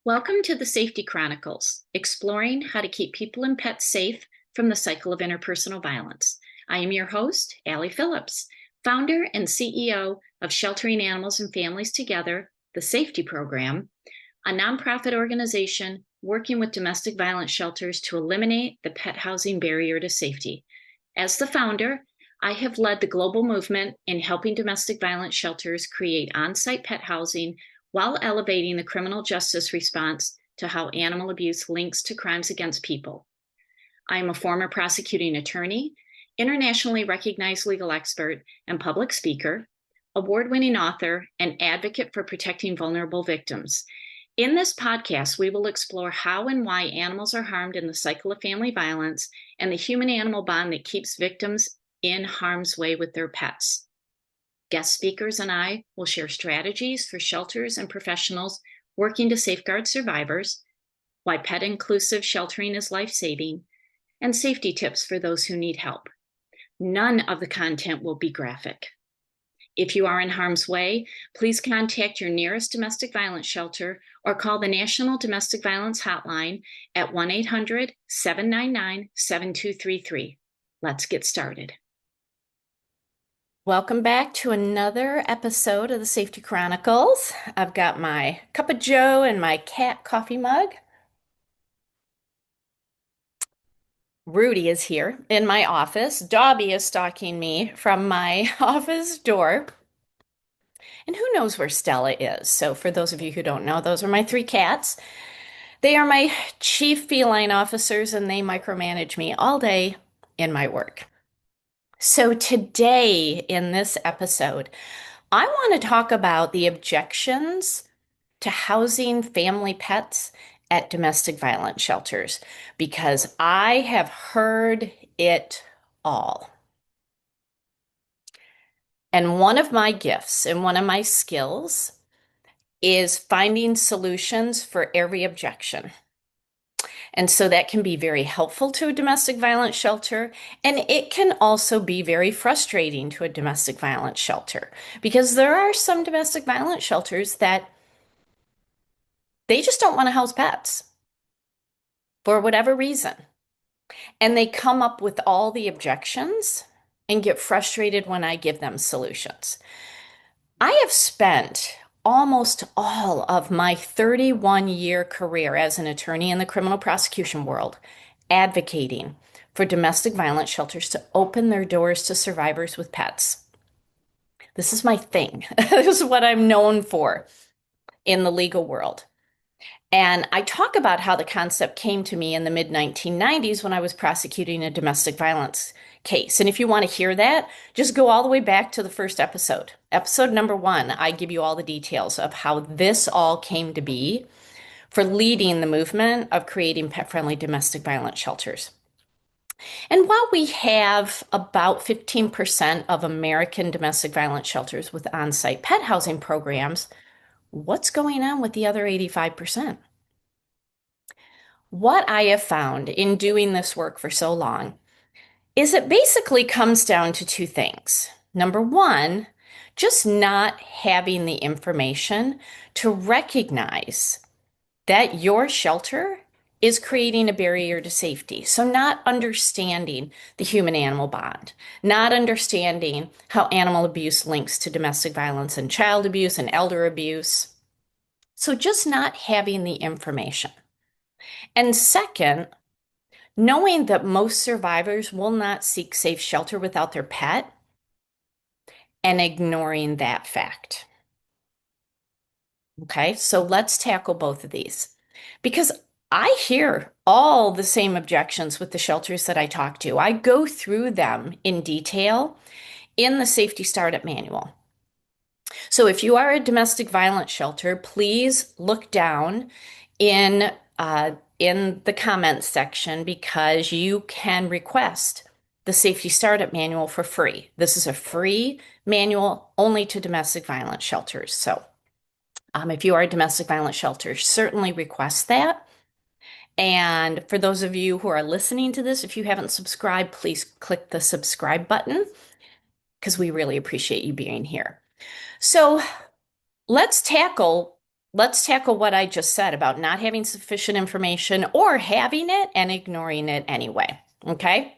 Welcome to the SAFeTy Chronicles, exploring how to keep people and pets safe from the cycle of interpersonal violence. I am your host, Allie Phillips, founder and CEO of Sheltering Animals and Families Together, the SAFeTy Program, a nonprofit organization working with domestic violence shelters to eliminate the pet housing barrier to safety. As the founder, I have led the global movement in helping domestic violence shelters create on-site pet housing while elevating the criminal justice response to how animal abuse links to crimes against people. I am a former prosecuting attorney, internationally recognized legal expert and public speaker, award-winning author, and advocate for protecting vulnerable victims. In this podcast, we will explore how and why animals are harmed in the cycle of family violence and the human-animal bond that keeps victims in harm's way with their pets. Guest speakers and I will share strategies for shelters and professionals working to safeguard survivors, why pet-inclusive sheltering is life-saving, and safety tips for those who need help. None of the content will be graphic. If you are in harm's way, please contact your nearest domestic violence shelter or call the National Domestic Violence Hotline at 1-800-799-7233. Let's get started. Welcome back to another episode of the SAFeTy Chronicles. I've got my cup of joe and my cat coffee mug. Rudy is here in my office. Dobby is stalking me from my office door. And who knows where Stella is? So for those of you who don't know, those are my three cats. They are my chief feline officers and they micromanage me all day in my work. So today in this episode, I want to talk about the objections to housing family pets at domestic violence shelters because I have heard it all. And one of my gifts and one of my skills is finding solutions for every objection. And so that can be very helpful to a domestic violence shelter, and it can also be very frustrating to a domestic violence shelter because there are some domestic violence shelters that they just don't want to house pets for whatever reason. And they come up with all the objections and get frustrated when I give them solutions. I have spent almost all of my 31-year career as an attorney in the criminal prosecution world advocating for domestic violence shelters to open their doors to survivors with pets. This is my thing. This is what I'm known for in the legal world. And I talk about how the concept came to me in the mid-1990s when I was prosecuting a domestic violence case. And if you want to hear that, just go all the way back to the first episode. Episode number 1, I give you all the details of how this all came to be for leading the movement of creating pet-friendly domestic violence shelters. And while we have about 15% of American domestic violence shelters with on-site pet housing programs, what's going on with the other 85%? What I have found in doing this work for so long is it basically comes down to two things. Number one, just not having the information to recognize that your shelter is creating a barrier to safety. So not understanding the human-animal bond, not understanding how animal abuse links to domestic violence and child abuse and elder abuse. So just not having the information. And second, knowing that most survivors will not seek safe shelter without their pet and ignoring that fact. Okay, so let's tackle both of these because I hear all the same objections with the shelters that I talk to. I go through them in detail in the SAFeTy Startup Manual. So if you are a domestic violence shelter, please look down in the comments section because you can request the SAFeTy Startup Manual for free. This is a free manual only to domestic violence shelters. So if you are a domestic violence shelter, certainly request that. And for those of you who are listening to this, if you haven't subscribed, please click the subscribe button because we really appreciate you being here. So let's tackle let's tackle what I just said about not having sufficient information or having it and ignoring it anyway. Okay?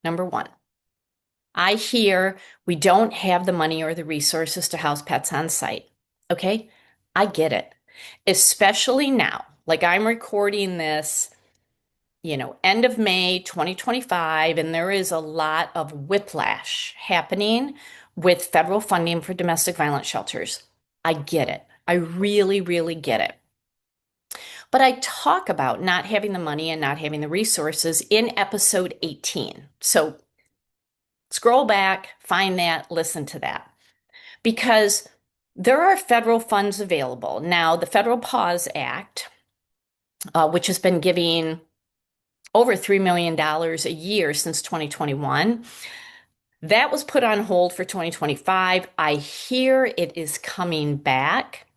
Number one, I hear we don't have the money or the resources to house pets on site. Okay? I get it. Especially now. Like I'm recording this, end of May 2025, and there is a lot of whiplash happening with federal funding for domestic violence shelters. I get it. I really, really get it. But I talk about not having the money and not having the resources in episode 18. So scroll back, find that, listen to that. Because there are federal funds available. Now, the Federal Pause Act, which has been giving over $3 million a year since 2021, that was put on hold for 2025. I hear it is coming back.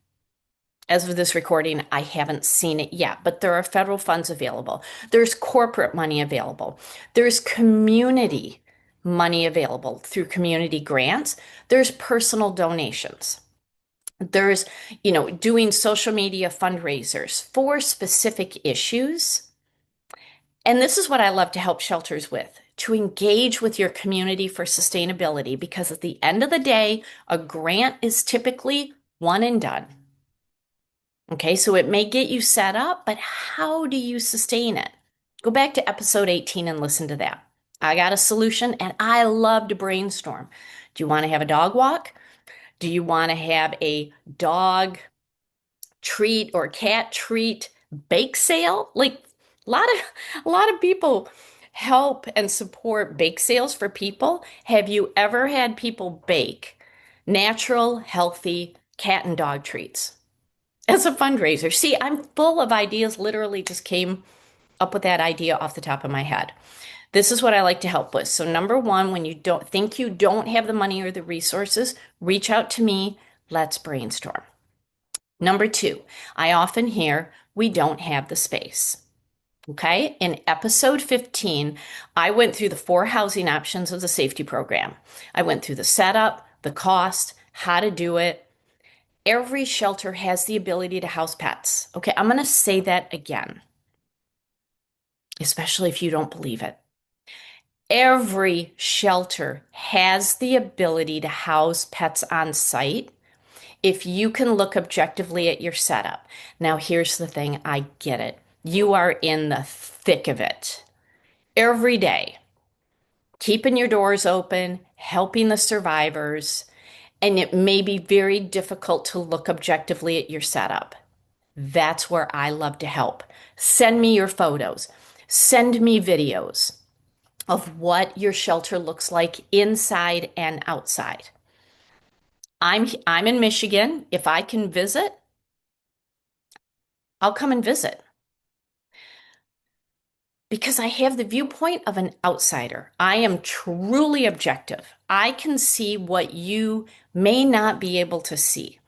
As of this recording, I haven't seen it yet, but there are federal funds available. There's corporate money available. There's community money available through community grants. There's personal donations. There's, doing social media fundraisers for specific issues. And this is what I love to help shelters with, to engage with your community for sustainability, because at the end of the day, a grant is typically one and done. Okay, so it may get you set up, but how do you sustain it? Go back to episode 18 and listen to that. I got a solution, and I love to brainstorm. Do you want to have a dog walk? Do you want to have a dog treat or cat treat bake sale? Like a lot of people help and support bake sales for people. Have you ever had people bake natural, healthy cat and dog treats as a fundraiser? See, I'm full of ideas, literally just came up with that idea off the top of my head. This is what I like to help with. So number one, when you don't have the money or the resources, reach out to me. Let's brainstorm. Number two, I often hear we don't have the space. Okay, in episode 15, I went through the 4 housing options of the SAFeTy program. I went through the setup, the cost, how to do it. Every shelter has the ability to house pets. Okay, I'm going to say that again, especially if you don't believe it. Every shelter has the ability to house pets on site if you can look objectively at your setup. Now, here's the thing, I get it. You are in the thick of it every day, keeping your doors open, helping the survivors, and it may be very difficult to look objectively at your setup. That's where I love to help. Send me your photos, send me videos of what your shelter looks like inside and outside. I'm in Michigan. If I can visit, I'll come and visit, because I have the viewpoint of an outsider. I am truly objective. I can see what you may not be able to see.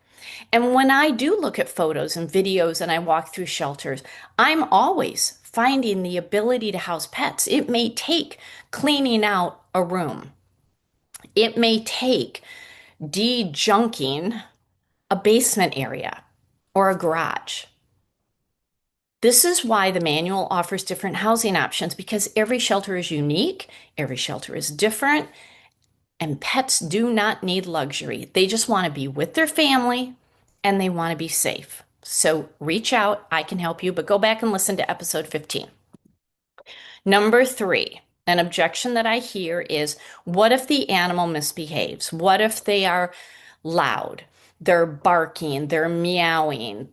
And when I do look at photos and videos and I walk through shelters, I'm always finding the ability to house pets. It may take cleaning out a room. It may take de-junking a basement area or a garage. This is why the manual offers different housing options, because every shelter is unique, every shelter is different, and pets do not need luxury. They just want to be with their family and they want to be safe. So reach out, I can help you, but go back and listen to episode 15. Number 3, an objection that I hear is, what if the animal misbehaves? What if they are loud? They're barking, they're meowing,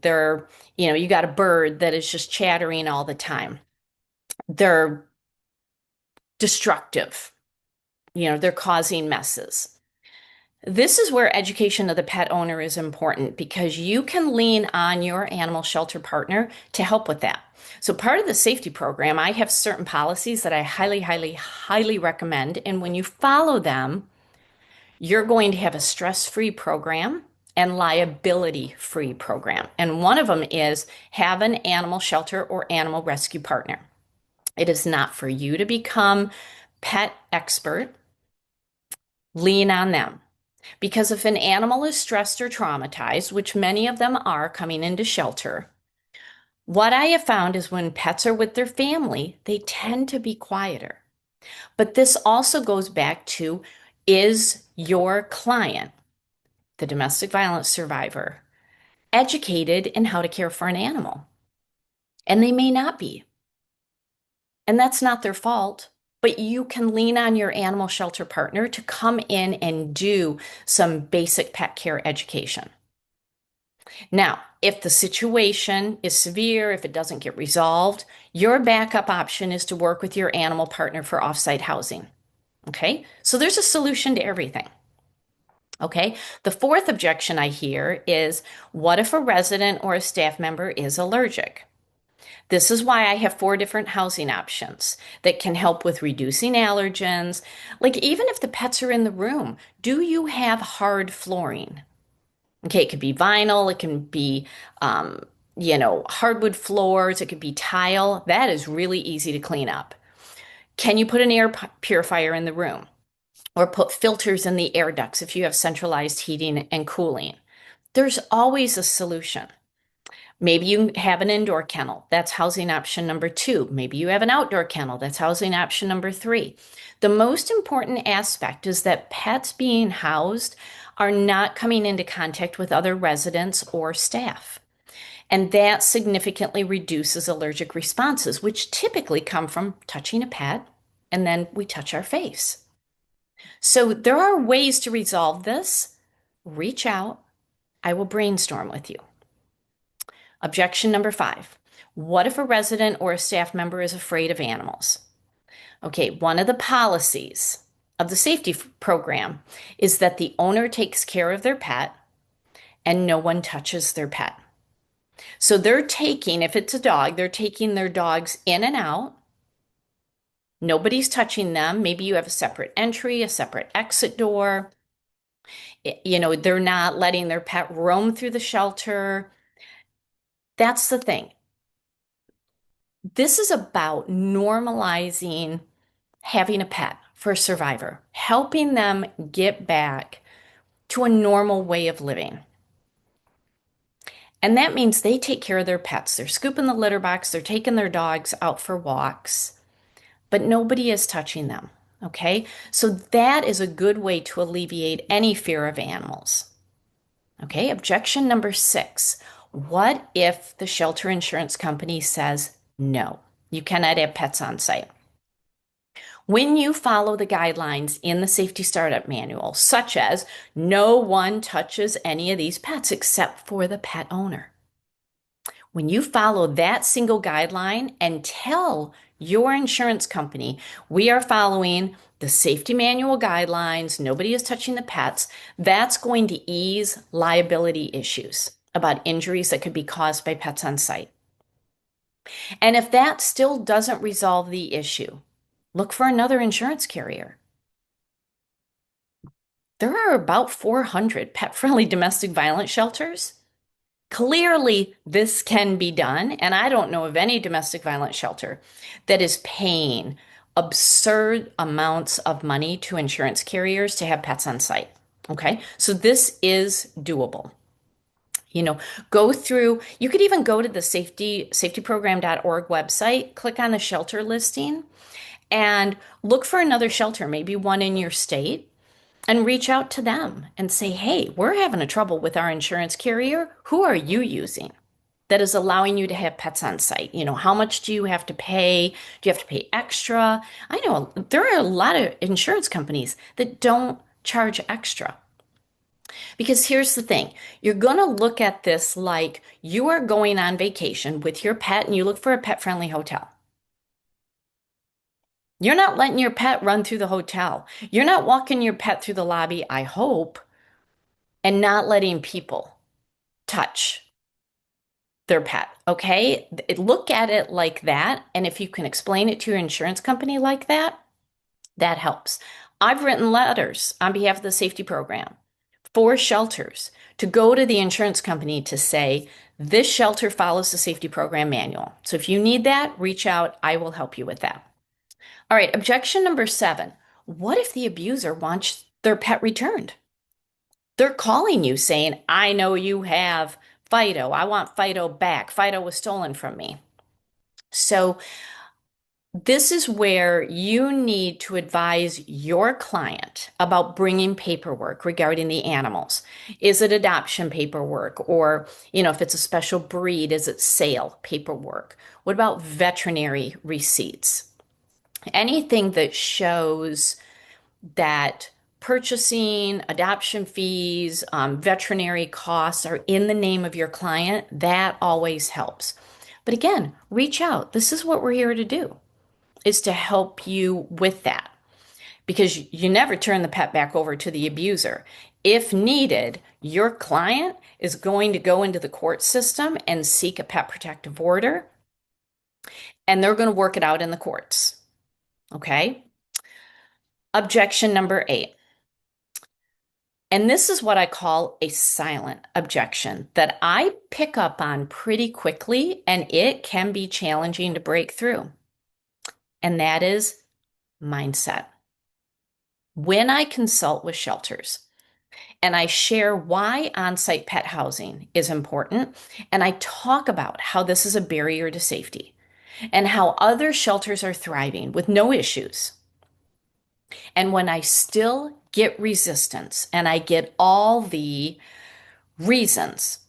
you got a bird that is just chattering all the time. They're destructive. They're causing messes. This is where education of the pet owner is important, because you can lean on your animal shelter partner to help with that. So part of the SAFeTy program, I have certain policies that I highly, highly, highly recommend. And when you follow them, you're going to have a stress-free program and liability-free program. And one of them is have an animal shelter or animal rescue partner. It is not for you to become pet expert. Lean on them. Because if an animal is stressed or traumatized, which many of them are coming into shelter, what I have found is when pets are with their family, they tend to be quieter. But this also goes back to, is your client, the domestic violence survivor, educated in how to care for an animal? And they may not be. And that's not their fault. But you can lean on your animal shelter partner to come in and do some basic pet care education. Now, if the situation is severe, if it doesn't get resolved, your backup option is to work with your animal partner for offsite housing. Okay, so there's a solution to everything. Okay, the fourth objection I hear is, what if a resident or a staff member is allergic? This is why I have 4 different housing options that can help with reducing allergens. Like, even if the pets are in the room, do you have hard flooring? Okay, it could be vinyl, it can be, hardwood floors, it could be tile. That is really easy to clean up. Can you put an air purifier in the room? Or put filters in the air ducts if you have centralized heating and cooling? There's always a solution. Maybe you have an indoor kennel. That's housing option number 2. Maybe you have an outdoor kennel. That's housing option number 3. The most important aspect is that pets being housed are not coming into contact with other residents or staff. And that significantly reduces allergic responses, which typically come from touching a pet, and then we touch our face. So there are ways to resolve this. Reach out. I will brainstorm with you. Objection number 5. What if a resident or a staff member is afraid of animals? Okay, one of the policies of the SAFeTy program is that the owner takes care of their pet and no one touches their pet. So they're taking, if it's a dog, they're taking their dogs in and out. Nobody's touching them. Maybe you have a separate entry, a separate exit door. They're not letting their pet roam through the shelter. That's the thing. This is about normalizing having a pet for a survivor, helping them get back to a normal way of living. And that means they take care of their pets. They're scooping the litter box, they're taking their dogs out for walks, but nobody is touching them. Okay, so that is a good way to alleviate any fear of animals. Okay, objection number 6. What if the shelter insurance company says no, you cannot have pets on site? When you follow the guidelines in the SAFeTy Startup Manual, such as no one touches any of these pets except for the pet owner. When you follow that single guideline and tell your insurance company, we are following the SAFeTy Manual guidelines, nobody is touching the pets, that's going to ease liability issues about injuries that could be caused by pets on site. And if that still doesn't resolve the issue, look for another insurance carrier. There are about 400 pet-friendly domestic violence shelters. Clearly, this can be done, and I don't know of any domestic violence shelter that is paying absurd amounts of money to insurance carriers to have pets on site. Okay, so this is doable. Go through, you could even go to the SAFeTyProgram.org website, click on the shelter listing, and look for another shelter, maybe one in your state, and reach out to them and say, hey, we're having a trouble with our insurance carrier. Who are you using that is allowing you to have pets on site? How much do you have to pay? Do you have to pay extra? I know there are a lot of insurance companies that don't charge extra. Because here's the thing, you're going to look at this like you are going on vacation with your pet and you look for a pet-friendly hotel. You're not letting your pet run through the hotel. You're not walking your pet through the lobby, I hope, and not letting people touch their pet, okay? Look at it like that, and if you can explain it to your insurance company like that, that helps. I've written letters on behalf of the SAFeTy program for shelters to go to the insurance company to say, this shelter follows the SAFeTy program manual. So if you need that, reach out. I will help you with that. All right, objection number 7. What if the abuser wants their pet returned? They're calling you saying, I know you have Fido. I want Fido back. Fido was stolen from me. So this is where you need to advise your client about bringing paperwork regarding the animals. Is it adoption paperwork? Or, if it's a special breed, is it sale paperwork? What about veterinary receipts? Anything that shows that purchasing, adoption fees, veterinary costs are in the name of your client, that always helps. But again, reach out. This is what we're here to do, is to help you with that, because you never turn the pet back over to the abuser. If needed, your client is going to go into the court system and seek a pet protective order, and they're going to work it out in the courts. Okay? Objection number 8. And this is what I call a silent objection that I pick up on pretty quickly, and it can be challenging to break through. And that is mindset. When I consult with shelters and I share why on-site pet housing is important, and I talk about how this is a barrier to safety and how other shelters are thriving with no issues, and when I still get resistance and I get all the reasons,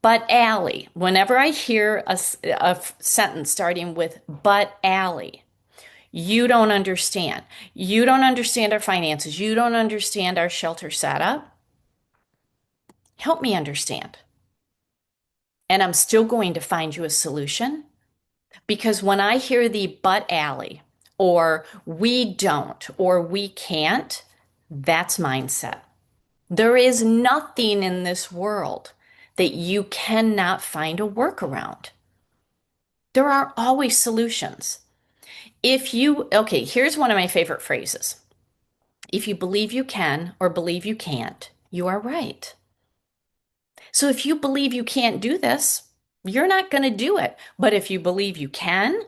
but Allie, whenever I hear a sentence starting with, but Allie, you don't understand. You don't understand our finances. You don't understand our shelter setup. Help me understand. And I'm still going to find you a solution, because when I hear the but Allie, or we don't, or we can't, that's mindset. There is nothing in this world that you cannot find a workaround. There are always solutions. Okay, here's one of my favorite phrases. If you believe you can or believe you can't, you are right. So if you believe you can't do this, you're not going to do it. But if you believe you can,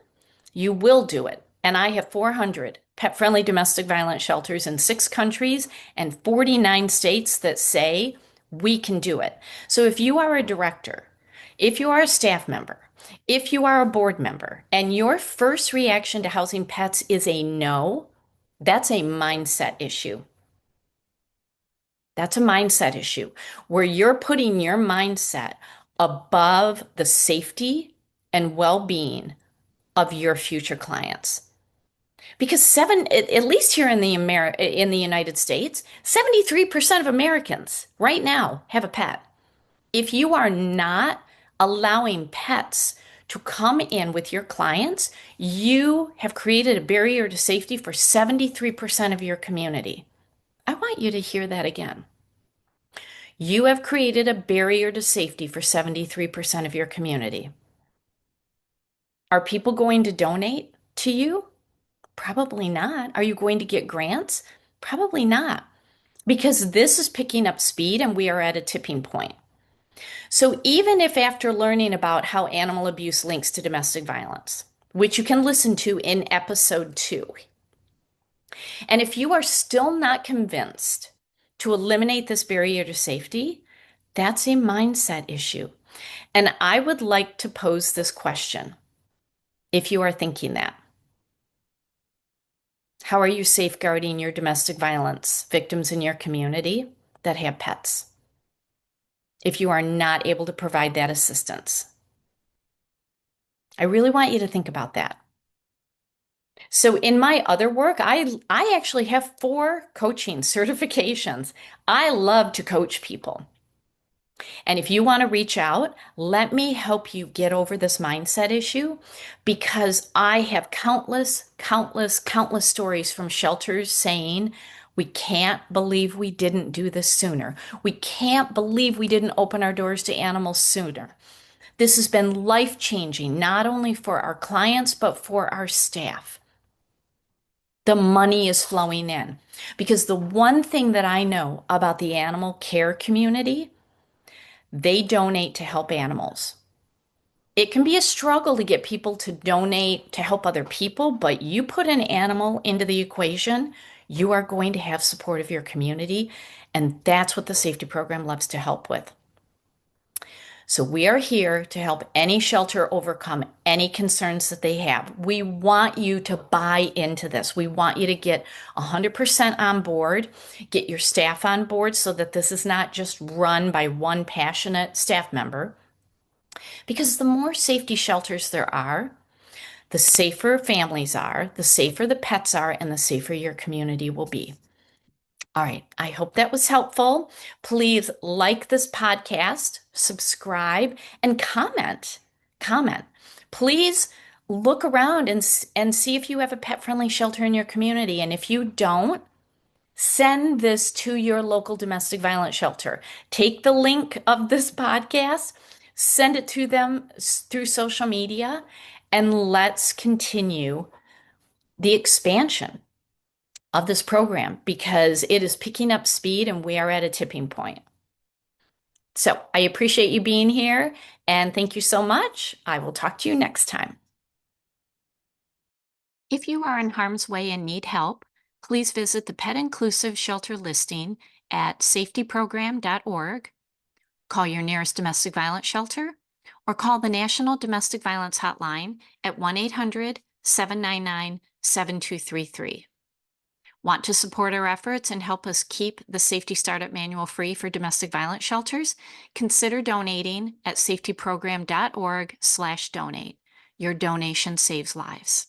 you will do it. And I have 400 pet-friendly domestic violence shelters in 6 countries and 49 states that say we can do it. So if you are a director, if you are a staff member, if you are a board member, and your first reaction to housing pets is a no, that's a mindset issue. That's a mindset issue where you're putting your mindset above the safety and well-being of your future clients. Because at least here in the United States, 73% of Americans right now have a pet. If you are not allowing pets to come in with your clients, you have created a barrier to safety for 73% of your community. I want you to hear that again. You have created a barrier to safety for 73% of your community. Are people going to donate to you? Probably not. Are you going to get grants? Probably not. Because this is picking up speed and we are at a tipping point. So even if after learning about how animal abuse links to domestic violence, which you can listen to in episode 2, and if you are still not convinced to eliminate this barrier to safety, that's a mindset issue. And I would like to pose this question if you are thinking that. How are you safeguarding your domestic violence victims in your community that have pets, if you are not able to provide that assistance? I really want you to think about that. So in my other work, I actually have 4 coaching certifications. I love to coach people. And if you want to reach out, let me help you get over this mindset issue, because I have countless stories from shelters saying, we can't believe we didn't do this sooner. We can't believe we didn't open our doors to animals sooner. This has been life-changing, not only for our clients, but for our staff. The money is flowing in, because the one thing that I know about the animal care community, they donate to help animals. It can be a struggle to get people to donate to help other people, but you put an animal into the equation, you are going to have support of your community, and that's what the SAFeTy program loves to help with. So we are here to help any shelter overcome any concerns that they have. We want you to buy into this. We want you to get 100% on board, get your staff on board so that this is not just run by one passionate staff member. Because the more safety shelters there are, the safer families are, the safer the pets are, and the safer your community will be. All right, I hope that was helpful. Please like this podcast, subscribe, and comment. Comment. Please look around and see if you have a pet-friendly shelter in your community. And if you don't, send this to your local domestic violence shelter. Take the link of this podcast, send it to them through social media, and let's continue the expansion of this program because it is picking up speed and we are at a tipping point. So I appreciate you being here and thank you so much. I will talk to you next time. If you are in harm's way and need help, please visit the Pet Inclusive Shelter listing at SAFeTyProgram.org, call your nearest domestic violence shelter, or call the National Domestic Violence Hotline at 1-800-799-7233. Want to support our efforts and help us keep the SAFeTy Startup Manual free for domestic violence shelters? Consider donating at SAFeTyProgram.org/donate. Your donation saves lives.